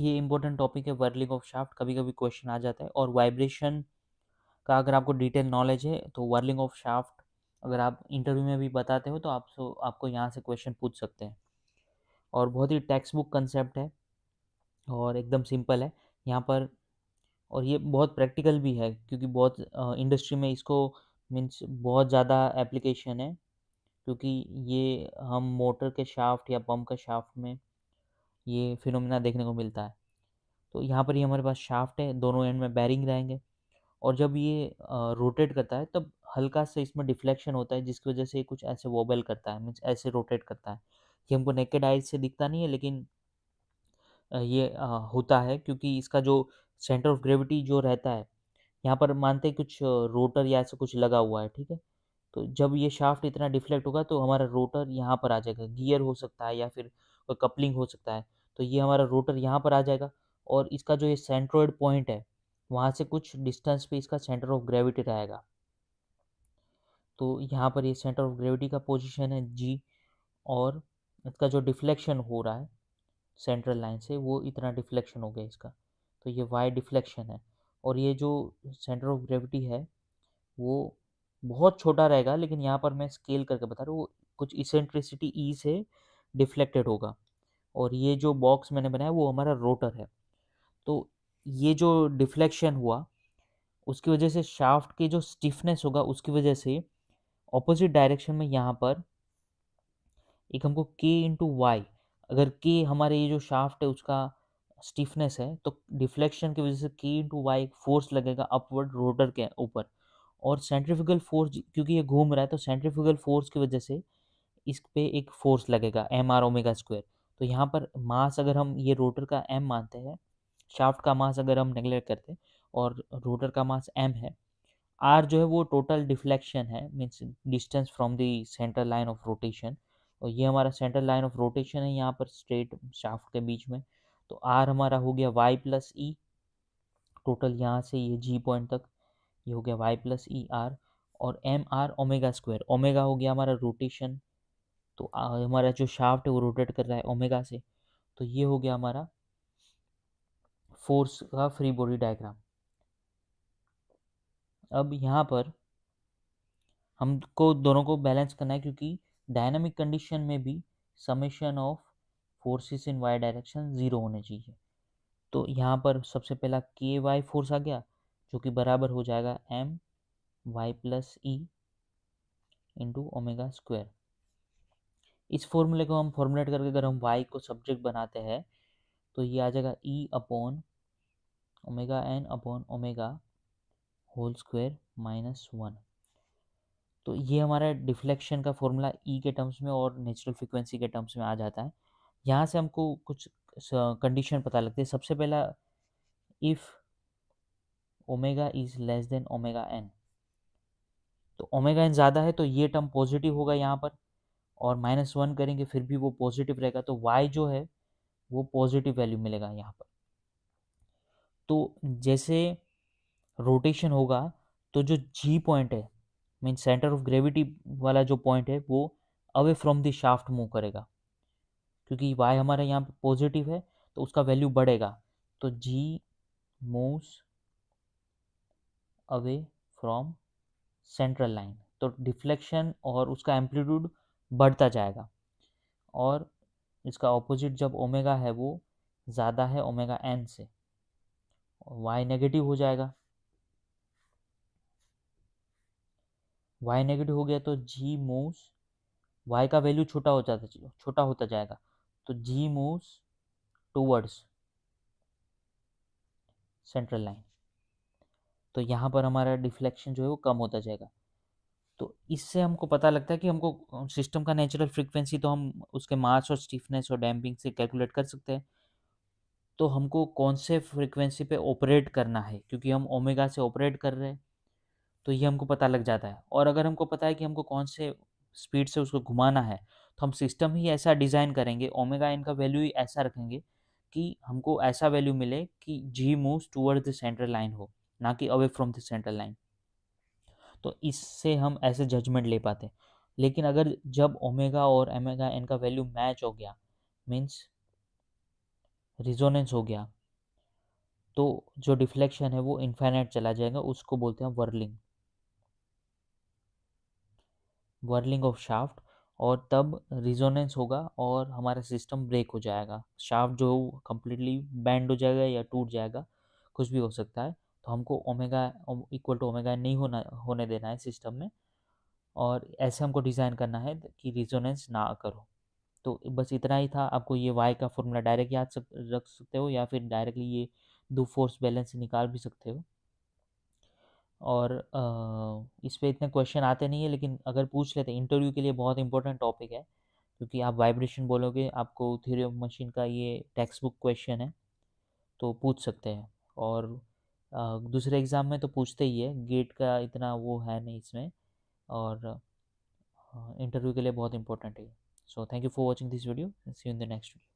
ये important topic है whirling of shaft, कभी कभी क्वेश्चन आ जाता है। और वाइब्रेशन का अगर आपको डिटेल नॉलेज है तो वर्लिंग ऑफ शाफ्ट अगर आप इंटरव्यू में भी बताते हो तो आपको यहाँ से क्वेश्चन पूछ सकते हैं। और बहुत ही टेक्स्ट बुक कंसेप्ट है और एकदम सिंपल है यहाँ पर। और ये बहुत प्रैक्टिकल भी है क्योंकि बहुत इंडस्ट्री में इसको मीन्स बहुत ज़्यादा एप्लीकेशन है, क्योंकि ये हम मोटर के शाफ्ट या पंप के शाफ्ट में ये फिनोमिना देखने को मिलता है। तो यहाँ पर ही हमारे पास शाफ्ट है, दोनों एंड में बैरिंग रहेंगे और जब ये रोटेट करता है तब हल्का से इसमें डिफ्लेक्शन होता है जिसकी वजह से ये कुछ ऐसे वोबल करता है, मीन्स ऐसे रोटेट करता है। ये हमको नेकेड आइज से दिखता नहीं है, लेकिन ये होता है क्योंकि इसका जो सेंटर ऑफ ग्रेविटी जो रहता है यहाँ पर मानते हैं कुछ रोटर या ऐसा कुछ लगा हुआ है, ठीक है। तो जब ये शाफ्ट इतना डिफ्लेक्ट होगा तो हमारा रोटर यहाँ पर आ जाएगा, गियर हो सकता है या फिर कपलिंग हो सकता है। तो ये हमारा रोटर यहाँ पर आ जाएगा और इसका जो ये सेंट्रोइड पॉइंट है वहाँ से कुछ डिस्टेंस पे इसका सेंटर ऑफ ग्रेविटी रहेगा। तो यहाँ पर ये सेंटर ऑफ ग्रेविटी का पोजीशन है जी, और इसका जो डिफ्लेक्शन हो रहा है सेंट्रल लाइन से वो इतना डिफ्लेक्शन हो गया इसका, तो ये वाई डिफ्लेक्शन है। और ये जो सेंटर ऑफ ग्रेविटी है वो बहुत छोटा रहेगा, लेकिन यहाँ पर मैं स्केल करके बता रहा हूँ, वो कुछ इसेंट्रिसिटी ई से डिफ्लेक्टेड होगा। और ये जो बॉक्स मैंने बनाया वो हमारा रोटर है। तो ये जो डिफ्लेक्शन हुआ उसकी वजह से शाफ्ट की जो स्टिफनेस होगा उसकी वजह से ऑपोजिट डायरेक्शन में यहाँ पर एक हमको k इंटू वाई, अगर k हमारे ये जो शाफ्ट है उसका स्टिफनेस है तो डिफ्लेक्शन की वजह से k इंटू वाई फोर्स लगेगा अपवर्ड रोटर के ऊपर। और सेंट्रीफ्यूगल फोर्स क्योंकि ये घूम रहा है तो सेंट्रीफ्यूगल फोर्स की वजह से इस पे एक फोर्स लगेगा एम आर ओमेगा स्क्वायर। तो यहाँ पर मास अगर हम ये रोटर का एम मानते हैं, शाफ्ट का मास अगर हम नेगलेक्ट करते हैं और रोटर का मास एम है, आर जो है वो टोटल डिफ्लेक्शन है, means distance from the centre line of rotation. और ये हमारा सेंटर लाइन ऑफ रोटेशन है यहाँ पर स्ट्रेट शाफ्ट के बीच में। तो आर हमारा हो गया वाई प्लस ई, टोटल यहाँ से ये जी पॉइंट तक ये हो गया वाई प्लस ई आर। और M R omega square, omega हो गया हमारा रोटेशन, तो हमारा जो शाफ्ट है वो रोटेट कर रहा है ओमेगा से। तो ये हो गया हमारा फोर्स का फ्री बॉडी डायग्राम। अब यहाँ पर हमको दोनों को बैलेंस करना है क्योंकि डायनामिक कंडीशन में भी summation of forces in Y direction zero होने चाहिए। तो यहाँ पर सबसे पहला के वाई फोर्स आ गया जो कि बराबर हो जाएगा M Y plus E into omega square. इस फॉर्मूले को हम फॉर्मुलेट करके अगर हम y को सब्जेक्ट बनाते हैं तो ये आ जाएगा e upon omega N upon omega whole square minus 1। तो ये हमारा डिफ्लेक्शन का फॉर्मूला ई के टर्म्स में और नेचुरल फ्रीक्वेंसी के टर्म्स में आ जाता है। यहाँ से हमको कुछ कंडीशन पता लगती है। सबसे पहला, if omega is less than omega N, तो ओमेगा एन ज़्यादा है तो ये टर्म पॉजिटिव होगा यहाँ पर, और -1 करेंगे फिर भी वो पॉजिटिव रहेगा, तो y जो है वो पॉजिटिव वैल्यू मिलेगा यहाँ पर। तो जैसे रोटेशन होगा तो जो जी पॉइंट है मीन सेंटर ऑफ ग्रेविटी वाला जो पॉइंट है वो away from the shaft move करेगा, क्योंकि y हमारा यहाँ पे पॉजिटिव है तो उसका वैल्यू बढ़ेगा। तो g moves away from central line, तो डिफ्लेक्शन और उसका एम्पलीट्यूड बढ़ता जाएगा। और इसका ऑपोजिट जब ओमेगा है वो ज़्यादा है ओमेगा एन से, y नेगेटिव हो जाएगा। y नेगेटिव हो गया तो g मूव्स, y का वैल्यू छोटा होता जाएगा, तो g moves towards central line. तो यहाँ पर हमारा डिफ्लेक्शन जो है वो कम होता जाएगा। तो इससे हमको पता लगता है कि हमको सिस्टम का नेचुरल फ्रीक्वेंसी तो हम उसके मास और स्टिफनेस और डैम्पिंग से कैलकुलेट कर सकते हैं। तो हमको कौन से फ्रीक्वेंसी पे ऑपरेट करना है, क्योंकि हम ओमेगा से ऑपरेट कर रहे हैं तो ये हमको पता लग जाता है। और अगर हमको पता है कि हमको कौन से स्पीड से उसको घुमाना है तो हम सिस्टम ही ऐसा डिज़ाइन करेंगे, ओमेगा एन का वैल्यू ही ऐसा रखेंगे कि हमको ऐसा वैल्यू मिले कि g moves toward the central line हो, ना कि away from the central line. तो इससे हम ऐसे जजमेंट ले पाते हैं। लेकिन अगर जब ओमेगा और ओमेगा एन का वैल्यू मैच हो गया, मीन्स रिजोनेंस हो गया तो जो डिफ्लेक्शन है वो इनफाइनाइट चला जाएगा, उसको बोलते हैं वर्लिंग, वर्लिंग ऑफ शाफ्ट। और तब रिजोनेंस होगा और हमारा सिस्टम ब्रेक हो जाएगा, शाफ्ट जो कम्प्लीटली बैंड हो जाएगा या टूट जाएगा, कुछ भी हो सकता है। तो हमको ओमेगा इक्वल टू ओमेगा नहीं होने देना है सिस्टम में, और ऐसे हमको डिज़ाइन करना है कि रिजोनेंस ना करो। तो बस इतना ही था। आपको ये वाई का फॉर्मूला डायरेक्ट रख सकते हो, या फिर डायरेक्टली ये दो फोर्स बैलेंस निकाल भी सकते हो। और इस पे इतने क्वेश्चन आते नहीं है, लेकिन अगर पूछ लेते, इंटरव्यू के लिए बहुत इंपॉर्टेंट टॉपिक है, क्योंकि आप वाइब्रेशन बोलोगे, आपको थ्योरी ऑफ मशीन का ये टेक्स्ट बुक क्वेश्चन है, तो पूछ सकते हैं। और दूसरे एग्ज़ाम में तो पूछते ही है, गेट का इतना वो है नहीं इसमें। और इंटरव्यू के लिए बहुत इंपॉर्टेंट है। So thank you for watching this video, see you in the next video.